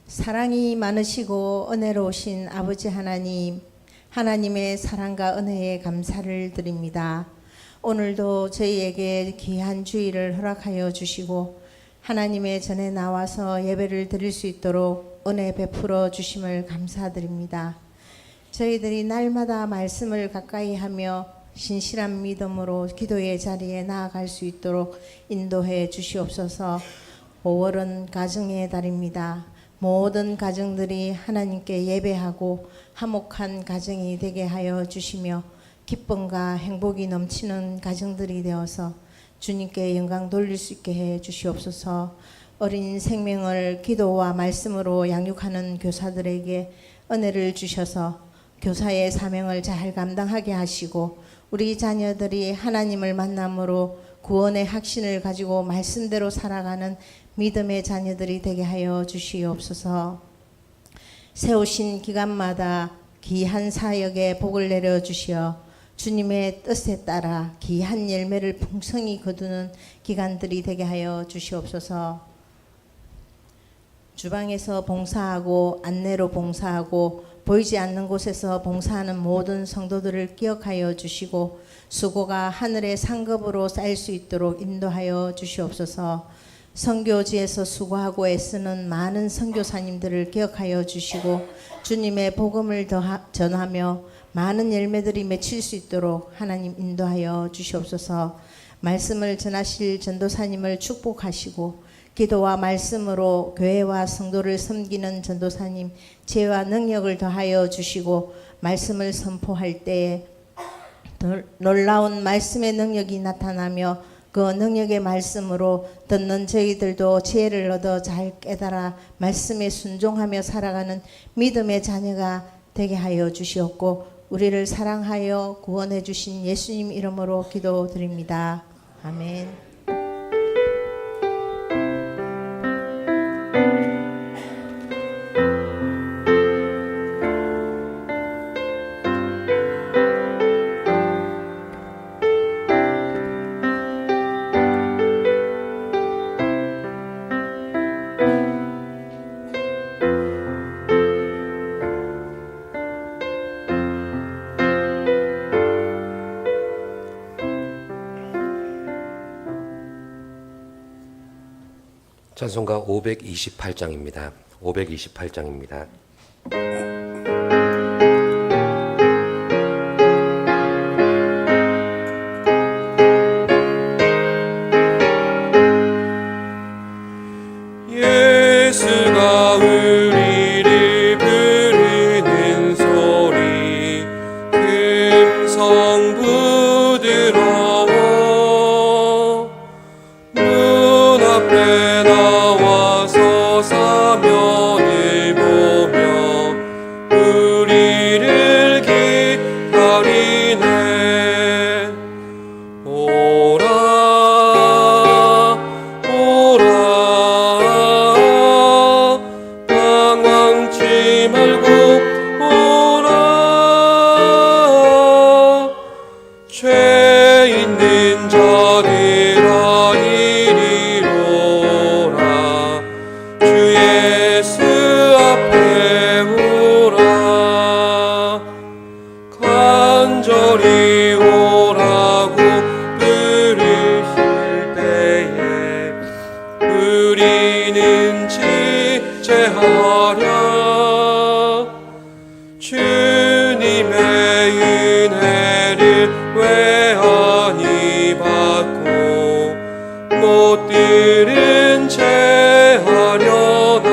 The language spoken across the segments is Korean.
사랑이 많으시고 은혜로우신 아버지 하나님, 하나님의 사랑과 은혜에 감사를 드립니다. 오늘도 저희에게 귀한 주일을 허락하여 주시고 하나님의 전에 나와서 예배를 드릴 수 있도록 은혜 베풀어 주심을 감사드립니다. 저희들이 날마다 말씀을 가까이 하며 신실한 믿음으로 기도의 자리에 나아갈 수 있도록 인도해 주시옵소서. 5월은 가정의 달입니다. 모든 가정들이 하나님께 예배하고 화목한 가정이 되게 하여 주시며 기쁨과 행복이 넘치는 가정들이 되어서 주님께 영광 돌릴 수 있게 해 주시옵소서. 어린 생명을 기도와 말씀으로 양육하는 교사들에게 은혜를 주셔서 교사의 사명을 잘 감당하게 하시고 우리 자녀들이 하나님을 만남으로 구원의 확신을 가지고 말씀대로 살아가는 믿음의 자녀들이 되게 하여 주시옵소서. 세우신 기간마다 귀한 사역에 복을 내려 주시어 주님의 뜻에 따라 귀한 열매를 풍성히 거두는 기간들이 되게 하여 주시옵소서. 주방에서 봉사하고 안내로 봉사하고 보이지 않는 곳에서 봉사하는 모든 성도들을 기억하여 주시고 수고가 하늘의 상급으로 쌓일 수 있도록 인도하여 주시옵소서. 선교지에서 수고하고 애쓰는 많은 선교사님들을 기억하여 주시고 주님의 복음을 전하며 많은 열매들이 맺힐 수 있도록 하나님 인도하여 주시옵소서. 말씀을 전하실 전도사님을 축복하시고 기도와 말씀으로 교회와 성도를 섬기는 전도사님 지혜와 능력을 더하여 주시고 말씀을 선포할 때에 놀라운 말씀의 능력이 나타나며 그 능력의 말씀으로 듣는 저희들도 지혜를 얻어 잘 깨달아 말씀에 순종하며 살아가는 믿음의 자녀가 되게 하여 주시옵고 우리를 사랑하여 구원해 주신 예수님 이름으로 기도드립니다. 아멘. 찬송가 528장입니다. 528장입니다. 예수가 우리를 부르는 소리 금성 부드러워 문 앞에 나와서 사면을 보며 우리를 기다리네. 오라 오라 방황치 말고 오라. 죄 있는 자들아 이리로라. 주 예수 앞에 오라. 간절히 오라고 부르실 때에 우리는 지체하랴. 주님의 은혜를 왜 아니 받고 못 들은 채 하려나.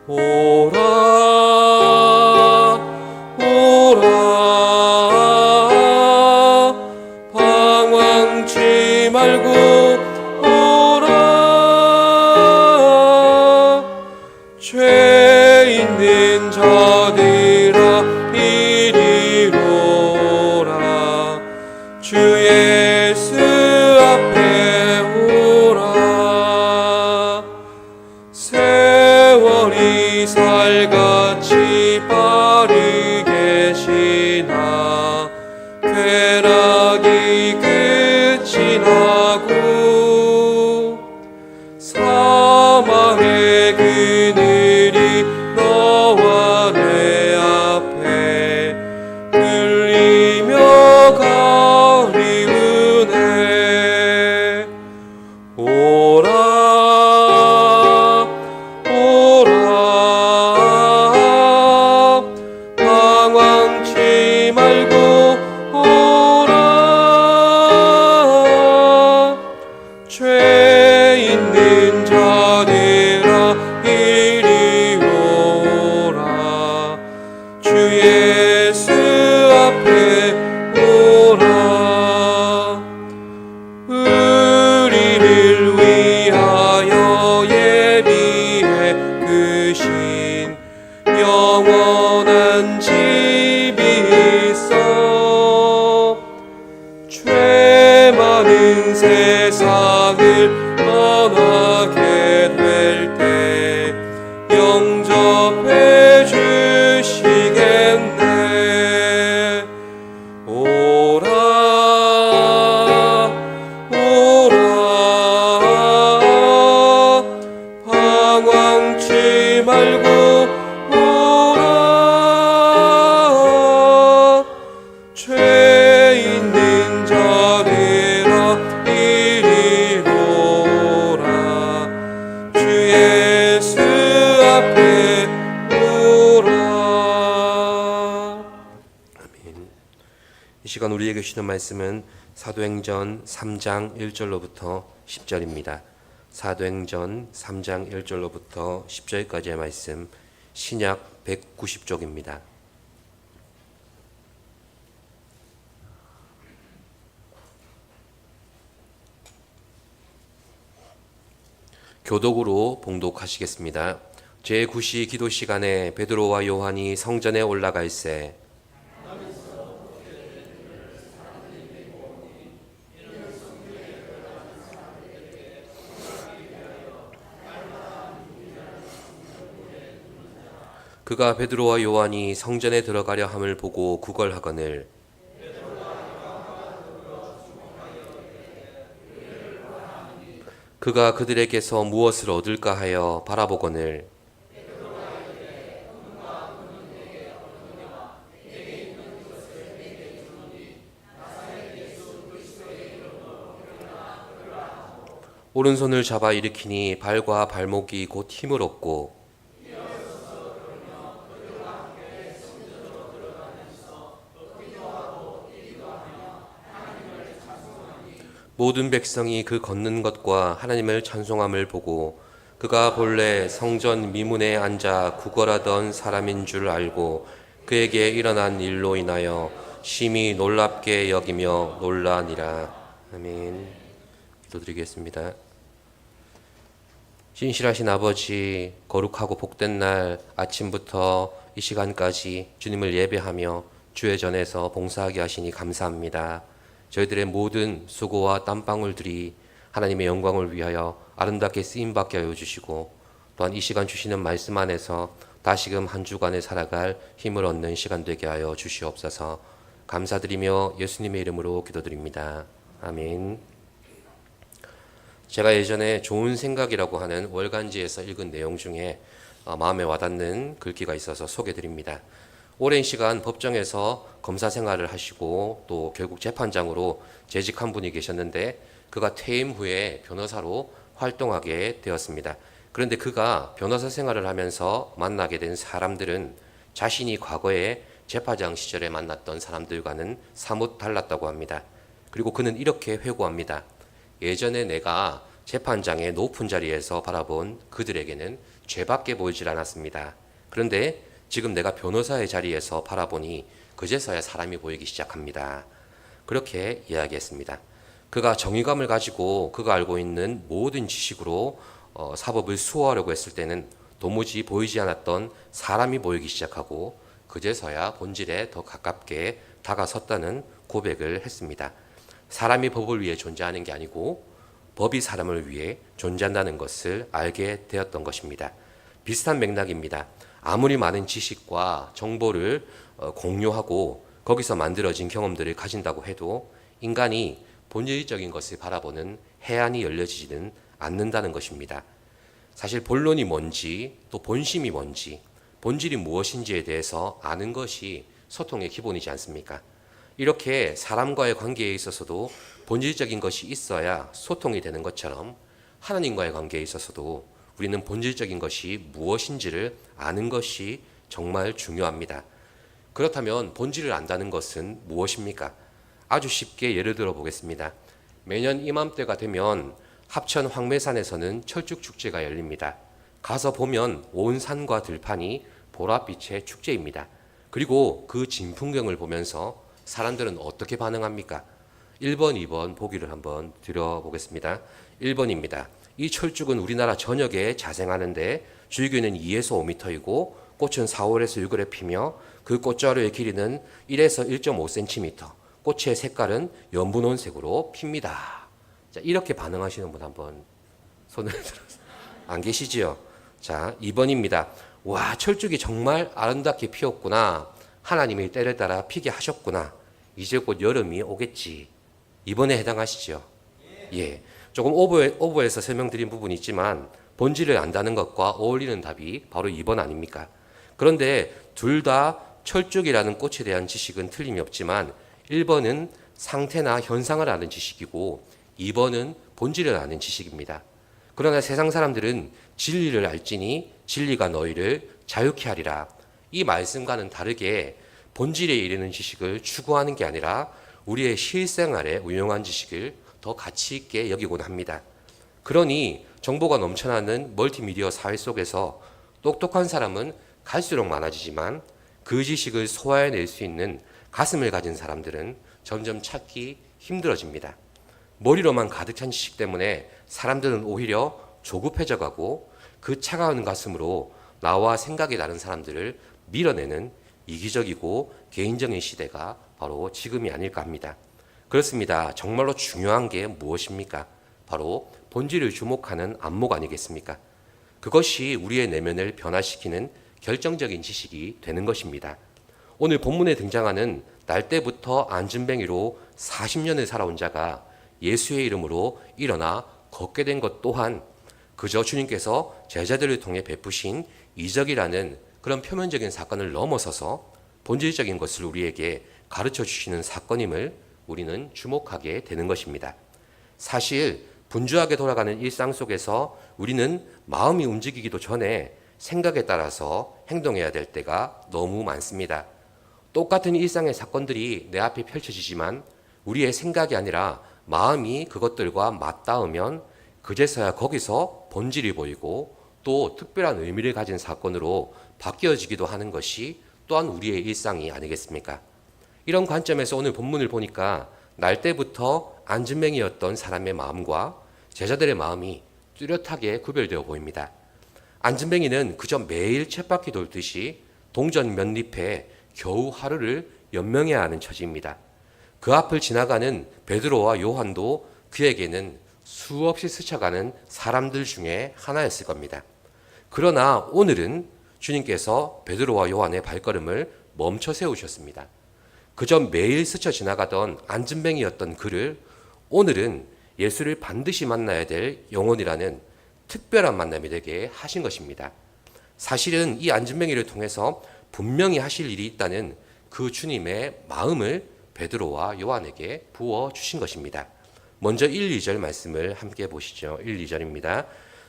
오라 오라 방황치 말고 오라. 오라 오라 방황치 말고 오라 죄 있는 자들아 이리 오라 주 예수 앞에 오라 우리를 위하여 예비해 두신 영원한 집이 있어 죄 많은 세상을 떠나게 될 때 영접해 주시겠네 오라 오라 방황치 말고 오라 죄 있는 자들아 이리 오라 주 예수 앞에 오라 이 시간 우리에게 주시는 말씀은 사도행전 3장 1절로부터 10절입니다. 사도행전 3장 1절로부터 10절까지의 말씀, 신약 190쪽입니다. 교독으로 봉독하시겠습니다. 제9시 기도 시간에 베드로와 요한이 성전에 올라갈새 그가 베드로와 요한이 성전에 들어가려 함을 보고 구걸하거늘 그가 그들에게서 무엇을 얻을까 하여 바라보거늘 오른손을 잡아 일으키니 발과 발목이 곧 힘을 얻고 모든 백성이 그 걷는 것과 하나님을 찬송함을 보고 그가 본래 성전 미문에 앉아 구걸하던 사람인 줄 알고 그에게 일어난 일로 인하여 심히 놀랍게 여기며 놀라니라. 아멘. 기도드리겠습니다. 신실하신 아버지, 거룩하고 복된 날 아침부터 이 시간까지 주님을 예배하며 주의 전에서 봉사하게 하시니 감사합니다. 저희들의 모든 수고와 땀방울들이 하나님의 영광을 위하여 아름답게 쓰임받게 하여 주시고 또한 이 시간 주시는 말씀 안에서 다시금 한 주간을 살아갈 힘을 얻는 시간 되게 하여 주시옵소서. 감사드리며 예수님의 이름으로 기도드립니다. 아멘. 제가 예전에 좋은 생각이라고 하는 월간지에서 읽은 내용 중에 마음에 와닿는 글귀가 있어서 소개드립니다. 오랜 시간 법정에서 검사 생활을 하시고 또 결국 재판장으로 재직한 분이 계셨는데 그가 퇴임 후에 변호사로 활동하게 되었습니다. 그런데 그가 변호사 생활을 하면서 만나게 된 사람들은 자신이 과거에 재판장 시절에 만났던 사람들과는 사뭇 달랐다고 합니다. 그리고 그는 이렇게 회고합니다. 예전에 내가 재판장의 높은 자리에서 바라본 그들에게는 죄밖에 보이질 않았습니다. 그런데 지금 내가 변호사의 자리에서 바라보니 그제서야 사람이 보이기 시작합니다. 그렇게 이야기했습니다. 그가 정의감을 가지고 그가 알고 있는 모든 지식으로 사법을 수호하려고 했을 때는 도무지 보이지 않았던 사람이 보이기 시작하고 그제서야 본질에 더 가깝게 다가섰다는 고백을 했습니다. 사람이 법을 위해 존재하는 게 아니고 법이 사람을 위해 존재한다는 것을 알게 되었던 것입니다. 비슷한 맥락입니다. 아무리 많은 지식과 정보를 공유하고 거기서 만들어진 경험들을 가진다고 해도 인간이 본질적인 것을 바라보는 해안이 열려지지는 않는다는 것입니다. 사실 본론이 뭔지 또 본심이 뭔지 본질이 무엇인지에 대해서 아는 것이 소통의 기본이지 않습니까? 이렇게 사람과의 관계에 있어서도 본질적인 것이 있어야 소통이 되는 것처럼 하나님과의 관계에 있어서도 우리는 본질적인 것이 무엇인지를 아는 것이 정말 중요합니다. 그렇다면 본질을 안다는 것은 무엇입니까? 아주 쉽게 예를 들어 보겠습니다. 매년 이맘때가 되면 합천 황매산에서는 철쭉 축제가 열립니다. 가서 보면 온 산과 들판이 보랏빛의 축제입니다. 그리고 그 진풍경을 보면서 사람들은 어떻게 반응합니까? 1번, 2번 보기를 한번 드려보겠습니다. 1번입니다. 이 철쭉은 우리나라 전역에 자생하는데 줄기는 2에서 5m이고 꽃은 4월에서 6월에 피며 그 꽃자루의 길이는 1에서 1.5cm, 꽃의 색깔은 연분홍색으로 핍니다. 자, 이렇게 반응하시는 분 한번 손을 들어서 안 계시지요? 자, 2번입니다. 와, 철쭉이 정말 아름답게 피었구나. 하나님이 때를 따라 피게 하셨구나. 이제 곧 여름이 오겠지. 2번에 해당하시죠? 예. 조금 오버해서 설명드린 부분이 있지만 본질을 안다는 것과 어울리는 답이 바로 2번 아닙니까? 그런데 둘 다 철쭉이라는 꽃에 대한 지식은 틀림이 없지만 1번은 상태나 현상을 아는 지식이고 2번은 본질을 아는 지식입니다. 그러나 세상 사람들은 진리를 알지니 진리가 너희를 자유케 하리라. 이 말씀과는 다르게 본질에 이르는 지식을 추구하는 게 아니라 우리의 실생활에 운용한 지식을 더 가치 있게 여기곤 합니다. 그러니 정보가 넘쳐나는 멀티미디어 사회 속에서 똑똑한 사람은 갈수록 많아지지만 그 지식을 소화해낼 수 있는 가슴을 가진 사람들은 점점 찾기 힘들어집니다. 머리로만 가득 찬 지식 때문에 사람들은 오히려 조급해져 가고 그 차가운 가슴으로 나와 생각이 다른 사람들을 밀어내는 이기적이고 개인적인 시대가 바로 지금이 아닐까 합니다. 그렇습니다. 정말로 중요한 게 무엇입니까? 바로 본질을 주목하는 안목 아니겠습니까? 그것이 우리의 내면을 변화시키는 결정적인 지식이 되는 것입니다. 오늘 본문에 등장하는 날 때부터 안진뱅이로 40년을 살아온 자가 예수의 이름으로 일어나 걷게 된 것 또한 그저 주님께서 제자들을 통해 베푸신 이적이라는 그런 표면적인 사건을 넘어서서 본질적인 것을 우리에게 가르쳐 주시는 사건임을 우리는 주목하게 되는 것입니다. 사실 분주하게 돌아가는 일상 속에서 우리는 마음이 움직이기도 전에 생각에 따라서 행동해야 될 때가 너무 많습니다. 똑같은 일상의 사건들이 내 앞에 펼쳐지지만 우리의 생각이 아니라 마음이 그것들과 맞닿으면 그제서야 거기서 본질이 보이고 또 특별한 의미를 가진 사건으로 바뀌어지기도 하는 것이 또한 우리의 일상이 아니겠습니까? 이런 관점에서 오늘 본문을 보니까 날 때부터 안진뱅이였던 사람의 마음과 제자들의 마음이 뚜렷하게 구별되어 보입니다. 안진뱅이는 그저 매일 쳇바퀴 돌듯이 동전 몇 잎에 겨우 하루를 연명해야 하는 처지입니다. 그 앞을 지나가는 베드로와 요한도 그에게는 수없이 스쳐가는 사람들 중에 하나였을 겁니다. 그러나 오늘은 주님께서 베드로와 요한의 발걸음을 멈춰 세우셨습니다. 그저 매일 스쳐 지나가던 안진뱅이였던 그를 오늘은 예수를 반드시 만나야 될 영혼이라는 특별한 만남이 되게 하신 것입니다. 사실은 이 안진뱅이를 통해서 분명히 하실 일이 있다는 그 주님의 마음을 베드로와 요한에게 부어 주신 것입니다. 먼저 1, 2절 말씀을 함께 보시죠. 1, 2절입니다.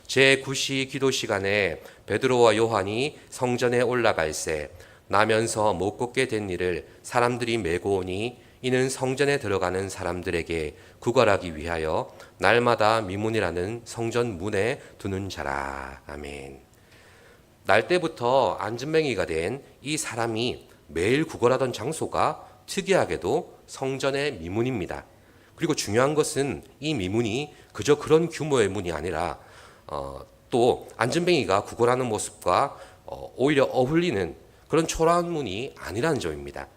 제9시 기도 시간에 베드로와 요한이 성전에 올라갈새 나면서 못 걷게 된 이를 사람들이 메고 오니 이는 성전에 들어가는 사람들에게 구걸하기 위하여 날마다 미문이라는 성전 문에 두는 자라. 아멘. 날 때부터 안진뱅이가 된 이 사람이 매일 구걸하던 장소가 특이하게도 성전의 미문입니다. 그리고 중요한 것은 이 미문이 그저 그런 규모의 문이 아니라 또 안진뱅이가 구걸하는 모습과 오히려 어울리는 그런 초라한 문이 아니라는 점입니다.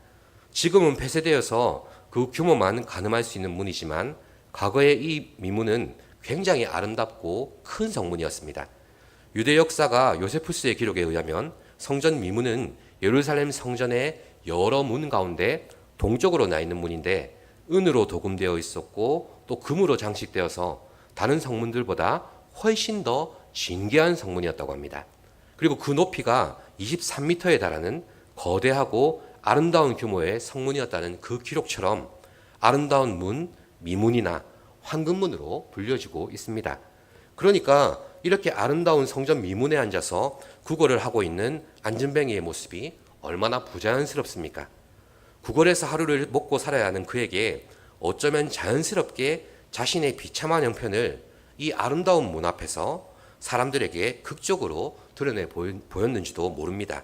지금은 폐쇄되어서 그 규모만 가늠할 수 있는 문이지만 과거의 이 미문은 굉장히 아름답고 큰 성문이었습니다. 유대 역사가 요세푸스의 기록에 의하면 성전 미문은 예루살렘 성전의 여러 문 가운데 동쪽으로 나 있는 문인데 은으로 도금되어 있었고 또 금으로 장식되어서 다른 성문들보다 훨씬 더 진귀한 성문이었다고 합니다. 그리고 그 높이가 23m에 달하는 거대하고 아름다운 규모의 성문이었다는 그 기록처럼 아름다운 문, 미문이나 황금문으로 불려지고 있습니다. 그러니까 이렇게 아름다운 성전 미문에 앉아서 구걸을 하고 있는 안진뱅이의 모습이 얼마나 부자연스럽습니까? 구걸에서 하루를 먹고 살아야 하는 그에게 어쩌면 자연스럽게 자신의 비참한 형편을 이 아름다운 문 앞에서 사람들에게 극적으로 드러내 보였는지도 모릅니다.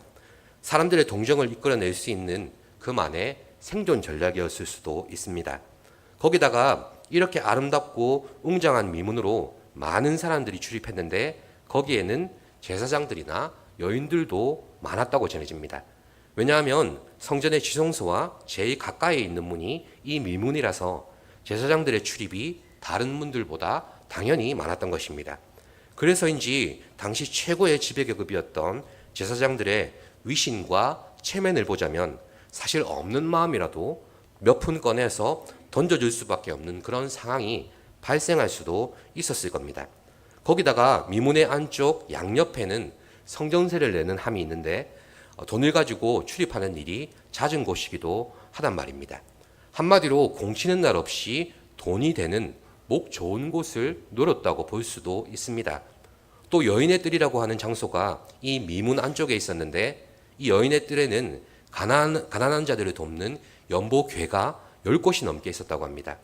사람들의 동정을 이끌어낼 수 있는 그만의 생존 전략이었을 수도 있습니다. 거기다가 이렇게 아름답고 웅장한 미문으로 많은 사람들이 출입했는데 거기에는 제사장들이나 여인들도 많았다고 전해집니다. 왜냐하면 성전의 지성소와 제일 가까이 있는 문이 이 미문이라서 제사장들의 출입이 다른 문들보다 당연히 많았던 것입니다. 그래서인지 당시 최고의 지배계급이었던 제사장들의 위신과 체면을 보자면 사실 없는 마음이라도 몇 푼 꺼내서 던져줄 수밖에 없는 그런 상황이 발생할 수도 있었을 겁니다. 거기다가 미문의 안쪽 양옆에는 성전세를 내는 함이 있는데 돈을 가지고 출입하는 일이 잦은 곳이기도 하단 말입니다. 한마디로 공치는 날 없이 돈이 되는 목 좋은 곳을 노렸다고 볼 수도 있습니다. 또 여인의 뜰이라고 하는 장소가 이 미문 안쪽에 있었는데 이 여인의 뜰에는 가난한 자들을 돕는 연보궤가 10곳이 넘게 있었다고 합니다.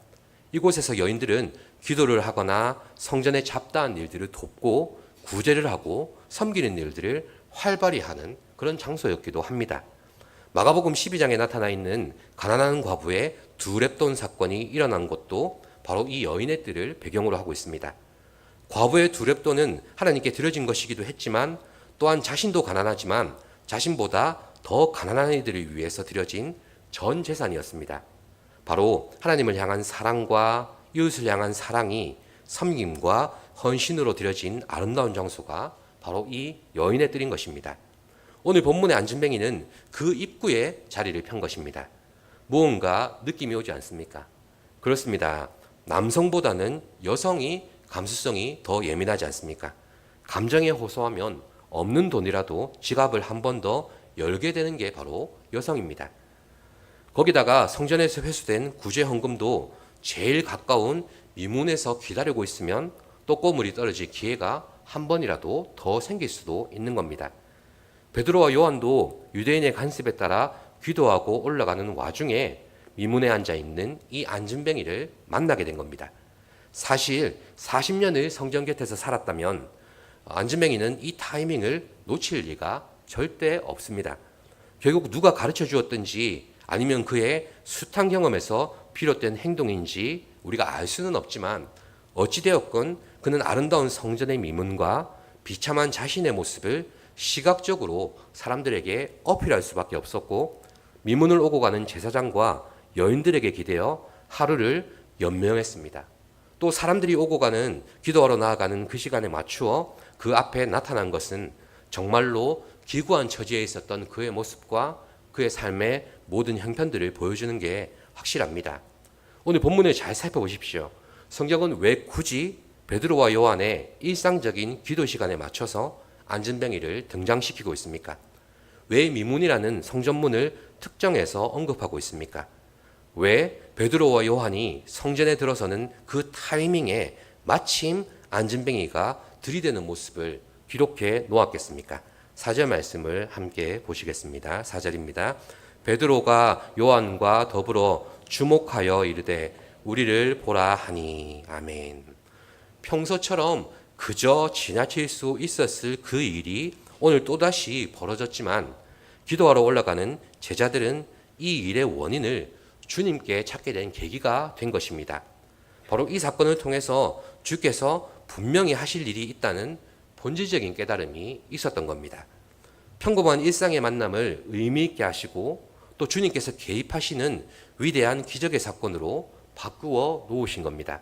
이곳에서 여인들은 기도를 하거나 성전의 잡다한 일들을 돕고 구제를 하고 섬기는 일들을 활발히 하는 그런 장소였기도 합니다. 마가복음 12장에 나타나 있는 가난한 과부의 두렙돈 사건이 일어난 것도 바로 이 여인의 뜰을 배경으로 하고 있습니다. 과부의 두렙돈은 하나님께 드려진 것이기도 했지만 또한 자신도 가난하지만 자신보다 더 가난한 이들을 위해서 드려진 전 재산이었습니다. 바로 하나님을 향한 사랑과 이웃을 향한 사랑이 섬김과 헌신으로 드려진 아름다운 장소가 바로 이 여인의 뜰인 것입니다. 오늘 본문의 안진뱅이는 그 입구에 자리를 편 것입니다. 무언가 느낌이 오지 않습니까? 그렇습니다. 남성보다는 여성이 감수성이 더 예민하지 않습니까? 감정에 호소하면 없는 돈이라도 지갑을 한 번 더 열게 되는 게 바로 여성입니다. 거기다가 성전에서 회수된 구제 헌금도 제일 가까운 미문에서 기다리고 있으면 또 꼬물이 떨어질 기회가 한 번이라도 더 생길 수도 있는 겁니다. 베드로와 요한도 유대인의 간섭에 따라 기도하고 올라가는 와중에 미문에 앉아 있는 이 안진뱅이를 만나게 된 겁니다. 사실 40년을 성전 곁에서 살았다면 안진뱅이는 이 타이밍을 놓칠 리가 절대 없습니다. 결국 누가 가르쳐 주었든지 아니면 그의 숱한 경험에서 비롯된 행동인지 우리가 알 수는 없지만 어찌되었건 그는 아름다운 성전의 미문과 비참한 자신의 모습을 시각적으로 사람들에게 어필할 수밖에 없었고 미문을 오고 가는 제사장과 여인들에게 기대어 하루를 연명했습니다. 또 사람들이 오고 가는 기도하러 나아가는 그 시간에 맞추어 그 앞에 나타난 것은 정말로 기구한 처지에 있었던 그의 모습과 그의 삶의 모든 형편들을 보여주는 게 확실합니다. 오늘 본문을 잘 살펴보십시오. 성경은 왜 굳이 베드로와 요한의 일상적인 기도 시간에 맞춰서 안진뱅이를 등장시키고 있습니까? 왜 미문이라는 성전문을 특정해서 언급하고 있습니까? 왜 베드로와 요한이 성전에 들어서는 그 타이밍에 마침 안진뱅이가 들이대는 모습을 기록해 놓았겠습니까? 4절 말씀을 함께 보시겠습니다. 4절입니다. 베드로가 요한과 더불어 주목하여 이르되 우리를 보라 하니. 아멘. 평소처럼 그저 지나칠 수 있었을 그 일이 오늘 또다시 벌어졌지만 기도하러 올라가는 제자들은 이 일의 원인을 주님께 찾게 된 계기가 된 것입니다. 바로 이 사건을 통해서 주께서 분명히 하실 일이 있다는 본질적인 깨달음이 있었던 겁니다. 평범한 일상의 만남을 의미 있게 하시고 또 주님께서 개입하시는 위대한 기적의 사건으로 바꾸어 놓으신 겁니다.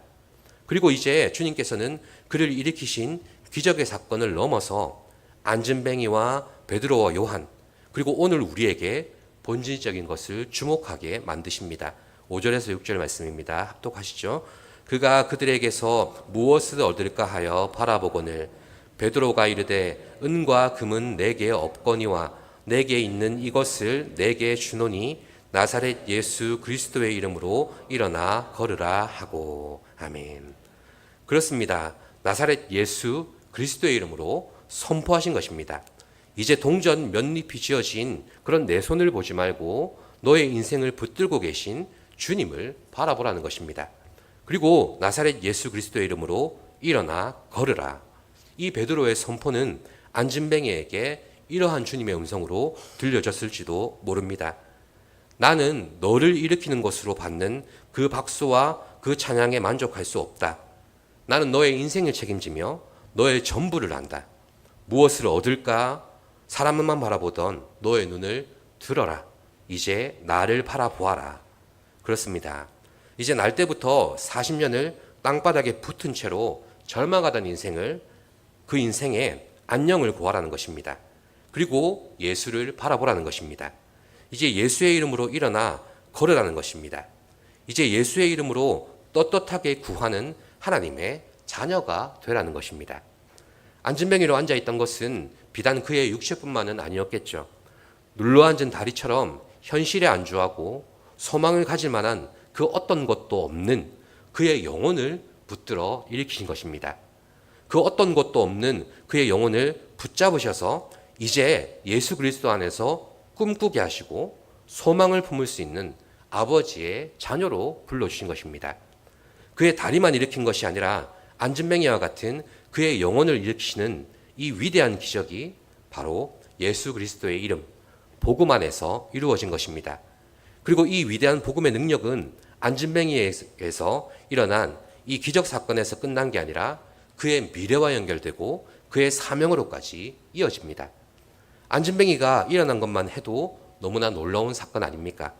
그리고 이제 주님께서는 그를 일으키신 기적의 사건을 넘어서 안진뱅이와 베드로와 요한 그리고 오늘 우리에게 본질적인 것을 주목하게 만드십니다. 5절에서 6절 말씀입니다. 합독하시죠. 그가 그들에게서 무엇을 얻을까 하여 바라보거늘 베드로가 이르되 은과 금은 내게 없거니와 내게 있는 이것을 내게 주노니 나사렛 예수 그리스도의 이름으로 일어나 걸으라 하고. 아멘. 그렇습니다. 나사렛 예수 그리스도의 이름으로 선포하신 것입니다. 이제 동전 몇 잎이 지어진 그런 내 손을 보지 말고 너의 인생을 붙들고 계신 주님을 바라보라는 것입니다. 그리고 나사렛 예수 그리스도의 이름으로 일어나 걸으라. 이 베드로의 선포는 안진뱅이에게 이러한 주님의 음성으로 들려졌을지도 모릅니다. 나는 너를 일으키는 것으로 받는 그 박수와 그 찬양에 만족할 수 없다. 나는 너의 인생을 책임지며 너의 전부를 안다. 무엇을 얻을까? 사람만 바라보던 너의 눈을 들어라. 이제 나를 바라보아라. 그렇습니다. 이제 날 때부터 40년을 땅바닥에 붙은 채로 절망하던 인생을 그 인생에 안녕을 구하라는 것입니다. 그리고 예수를 바라보라는 것입니다. 이제 예수의 이름으로 일어나 걸으라는 것입니다. 이제 예수의 이름으로 떳떳하게 구하는 하나님의 자녀가 되라는 것입니다. 안진뱅이로 앉아있던 것은 비단 그의 육체뿐만은 아니었겠죠. 눌러앉은 다리처럼 현실에 안주하고 소망을 가질 만한 그 어떤 것도 없는 그의 영혼을 붙들어 일으키신 것입니다. 그 어떤 것도 없는 그의 영혼을 붙잡으셔서 이제 예수 그리스도 안에서 꿈꾸게 하시고 소망을 품을 수 있는 아버지의 자녀로 불러주신 것입니다. 그의 다리만 일으킨 것이 아니라 안진뱅이와 같은 그의 영혼을 일으키시는 이 위대한 기적이 바로 예수 그리스도의 이름, 복음 안에서 이루어진 것입니다. 그리고 이 위대한 복음의 능력은 안진뱅이에서 일어난 이 기적 사건에서 끝난 게 아니라 그의 미래와 연결되고 그의 사명으로까지 이어집니다. 안진뱅이가 일어난 것만 해도 너무나 놀라운 사건 아닙니까?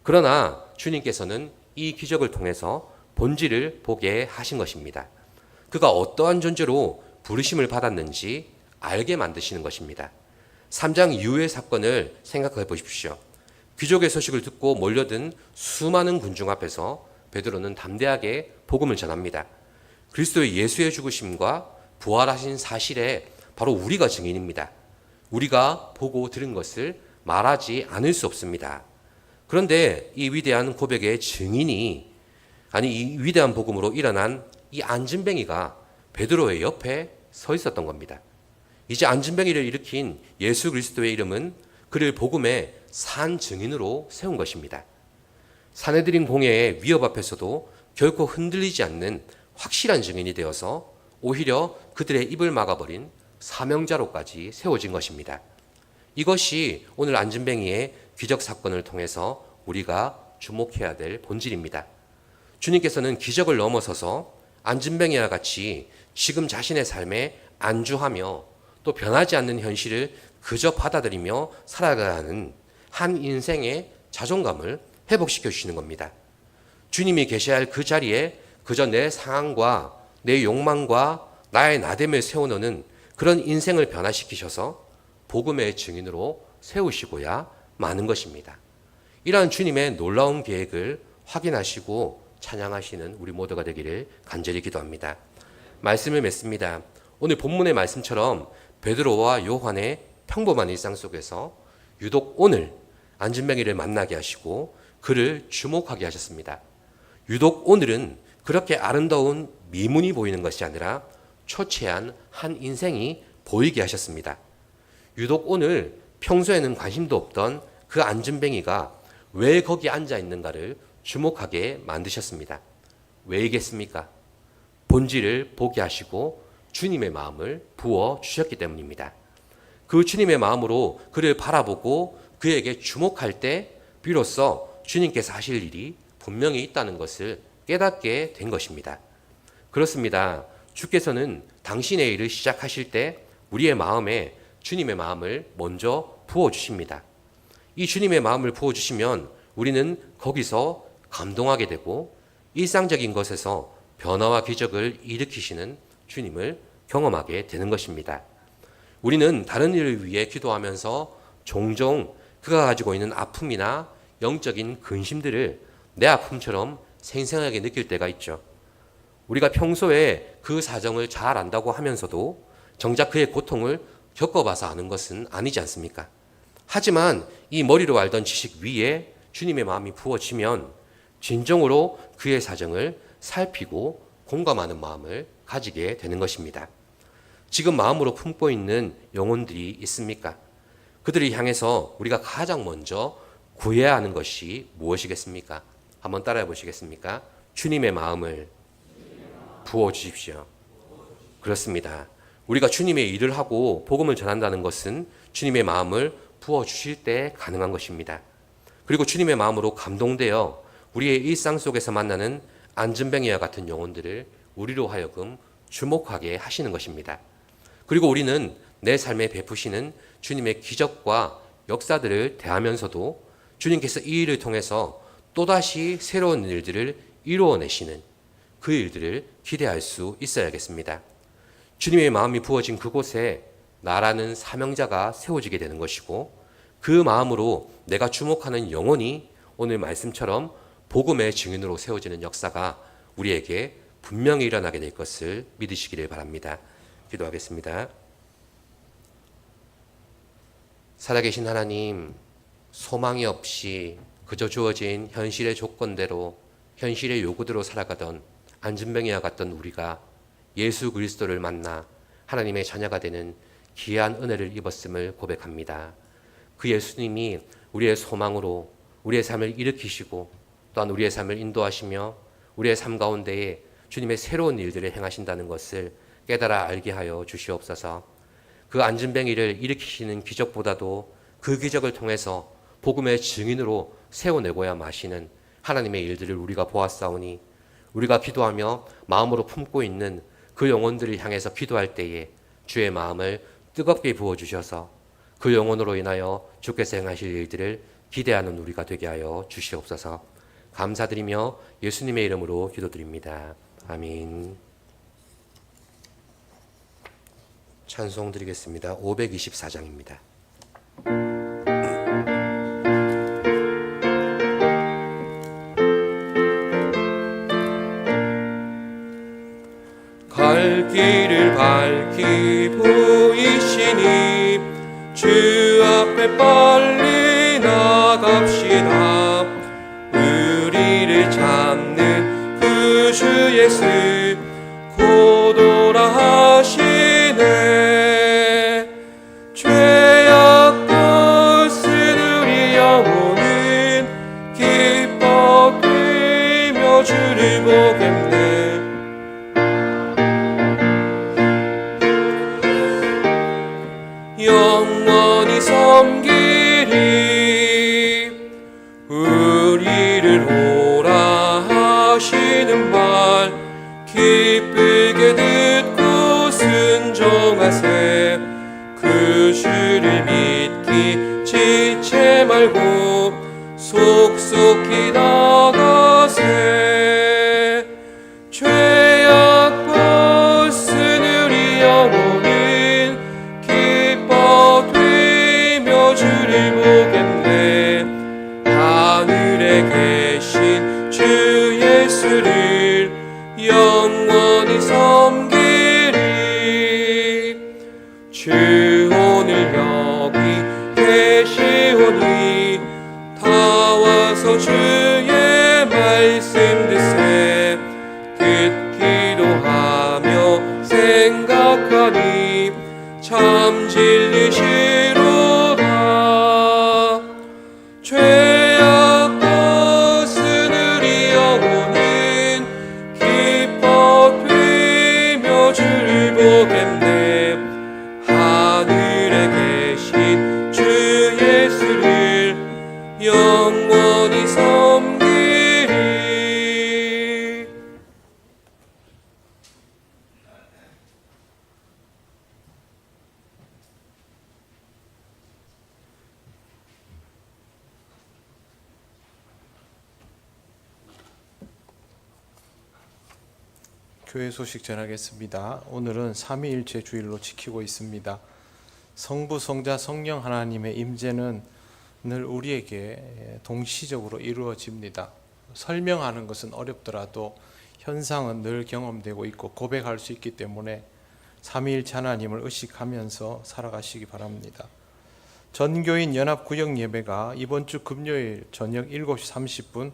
그러나 주님께서는 이 기적을 통해서 본질을 보게 하신 것입니다. 그가 어떠한 존재로 부르심을 받았는지 알게 만드시는 것입니다. 3장 이후의 사건을 생각해 보십시오. 귀족의 소식을 듣고 몰려든 수많은 군중 앞에서 베드로는 담대하게 복음을 전합니다. 그리스도의 예수의 죽으심과 부활하신 사실에 바로 우리가 증인입니다. 우리가 보고 들은 것을 말하지 않을 수 없습니다. 그런데 이 위대한 고백의 증인이 이 위대한 복음으로 일어난 이 안진뱅이가 베드로의 옆에 서 있었던 겁니다. 이제 안진뱅이를 일으킨 예수 그리스도의 이름은 그를 복음의 산 증인으로 세운 것입니다. 사내들인 공회의 위협 앞에서도 결코 흔들리지 않는 확실한 증인이 되어서 오히려 그들의 입을 막아버린 사명자로까지 세워진 것입니다. 이것이 오늘 안진뱅이의 기적 사건을 통해서 우리가 주목해야 될 본질입니다. 주님께서는 기적을 넘어서서 안진뱅이와 같이 지금 자신의 삶에 안주하며 또 변하지 않는 현실을 그저 받아들이며 살아가야 하는 한 인생의 자존감을 회복시켜 주시는 겁니다. 주님이 계셔야 할 그 자리에 그저 내 상황과 내 욕망과 나의 나됨을 세워놓는 그런 인생을 변화시키셔서 복음의 증인으로 세우시고야 마는 것입니다. 이러한 주님의 놀라운 계획을 확인하시고 찬양하시는 우리 모두가 되기를 간절히 기도합니다. 말씀을 맺습니다. 오늘 본문의 말씀처럼 베드로와 요한의 평범한 일상 속에서 유독 오늘 안진뱅이를 만나게 하시고 그를 주목하게 하셨습니다. 유독 오늘은 그렇게 아름다운 미문이 보이는 것이 아니라 초췌한 한 인생이 보이게 하셨습니다. 유독 오늘 평소에는 관심도 없던 그 안진뱅이가 왜 거기 앉아 있는가를 주목하게 만드셨습니다. 왜이겠습니까? 본질을 보게 하시고 주님의 마음을 부어 주셨기 때문입니다. 그 주님의 마음으로 그를 바라보고 그에게 주목할 때 비로소 주님께서 하실 일이 분명히 있다는 것을 깨닫게 된 것입니다. 그렇습니다. 주께서는 당신의 일을 시작하실 때 우리의 마음에 주님의 마음을 먼저 부어주십니다. 이 주님의 마음을 부어주시면 우리는 거기서 감동하게 되고 일상적인 것에서 변화와 기적을 일으키시는 주님을 경험하게 되는 것입니다. 우리는 다른 일을 위해 기도하면서 종종 그가 가지고 있는 아픔이나 영적인 근심들을 내 아픔처럼 생생하게 느낄 때가 있죠. 우리가 평소에 그 사정을 잘 안다고 하면서도 정작 그의 고통을 겪어봐서 아는 것은 아니지 않습니까? 하지만 이 머리로 알던 지식 위에 주님의 마음이 부어지면 진정으로 그의 사정을 살피고 공감하는 마음을 가지게 되는 것입니다. 지금 마음으로 품고 있는 영혼들이 있습니까? 그들을 향해서 우리가 가장 먼저 구해야 하는 것이 무엇이겠습니까? 한번 따라해 보시겠습니까? 주님의 마음을 부어 주십시오. 그렇습니다. 우리가 주님의 일을 하고 복음을 전한다는 것은 주님의 마음을 부어 주실 때 가능한 것입니다. 그리고 주님의 마음으로 감동되어 우리의 일상 속에서 만나는 안전뱅이와 같은 영혼들을 우리로 하여금 주목하게 하시는 것입니다. 그리고 우리는 내 삶에 베푸시는 주님의 기적과 역사들을 대하면서도 주님께서 이 일을 통해서 또다시 새로운 일들을 이루어내시는 그 일들을 기대할 수 있어야겠습니다. 주님의 마음이 부어진 그곳에 나라는 사명자가 세워지게 되는 것이고, 그 마음으로 내가 주목하는 영혼이 오늘 말씀처럼 복음의 증인으로 세워지는 역사가 우리에게 분명히 일어나게 될 것을 믿으시기를 바랍니다. 기도하겠습니다. 살아계신 하나님, 소망이 없이 그저 주어진 현실의 조건대로, 현실의 요구대로 살아가던 안진뱅이와 같던 우리가 예수 그리스도를 만나 하나님의 자녀가 되는 귀한 은혜를 입었음을 고백합니다. 그 예수님이 우리의 소망으로 우리의 삶을 일으키시고 또한 우리의 삶을 인도하시며 우리의 삶 가운데에 주님의 새로운 일들을 행하신다는 것을 깨달아 알게 하여 주시옵소서. 그 안진뱅이를 일으키시는 기적보다도 그 기적을 통해서 복음의 증인으로 세워내고야 마시는 하나님의 일들을 우리가 보았사오니, 우리가 기도하며 마음으로 품고 있는 그 영혼들을 향해서 기도할 때에 주의 마음을 뜨겁게 부어주셔서 그 영혼으로 인하여 주께서 행하실 일들을 기대하는 우리가 되게 하여 주시옵소서. 감사드리며 예수님의 이름으로 기도드립니다. 아멘. 찬송 드리겠습니다. 524장입니다. 갈 길을 밝히 보이시니 주 앞에 빨리 나갑시다. 우리를 잡는 그 주 예수 곧 오라 하시네. 죄악도 쓴 우리 영혼은 기뻐 뛰며 주를 보겠네. 영원히 섬기리. 우리를 오라 하시는 말 기쁘게 듣고 순종하세. 그 주를 믿기 지체 말고 속속히 나가세. 죄악 벗은 우리 영혼은 기뻐 뛰며 주를 보겠네. 하늘에 계신 주 예수를 영원히 섬기리. 주 오늘 여기 계시오니 다 와서 주의 말씀 듣세. 듣기도 하며 생각하니 참 진리시로다. 죄악 벗은 우리 영혼은 기뻐 뛰며 주를 보겠네. 하늘에 계신 주 예수를 영원히 섬기리. 교회 소식 전하겠습니다. 오늘은 삼위일체 주일로 지키고 있습니다. 성부, 성자, 성령 하나님의 임재는 늘 우리에게 동시적으로 이루어집니다. 설명하는 것은 어렵더라도 현상은 늘 경험되고 있고 고백할 수 있기 때문에 삼위일체 하나님을 의식하면서 살아가시기 바랍니다. 전교인 연합구역 예배가 이번 주 금요일 저녁 7시 30분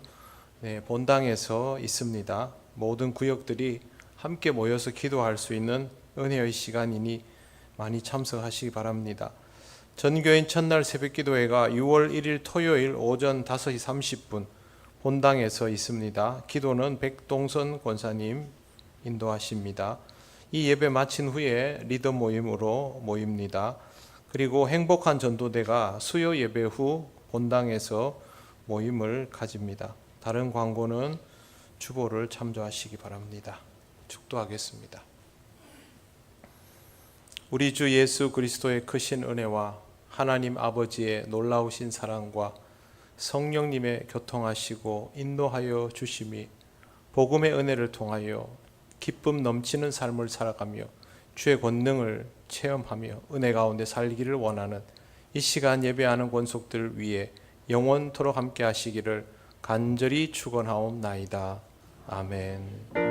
본당에서 있습니다. 모든 구역들이 함께 모여서 기도할 수 있는 은혜의 시간이니 많이 참석하시기 바랍니다. 전교인 첫날 새벽기도회가 6월 1일 토요일 오전 5시 30분 본당에서 있습니다. 기도는 백동선 권사님 인도하십니다. 이 예배 마친 후에 리더 모임으로 모입니다. 그리고 행복한 전도대가 수요 예배 후 본당에서 모임을 가집니다. 다른 광고는 주보를 참조하시기 바랍니다. 축도하겠습니다. 우리 주 예수 그리스도의 크신 은혜와 하나님 아버지의 놀라우신 사랑과 성령님의 교통하시고 인도하여 주심이 복음의 은혜를 통하여 기쁨 넘치는 삶을 살아가며 주의 권능을 체험하며 은혜 가운데 살기를 원하는 이 시간 예배하는 권속들 위해 영원토록 함께 하시기를 간절히 축원하옵나이다. 아멘.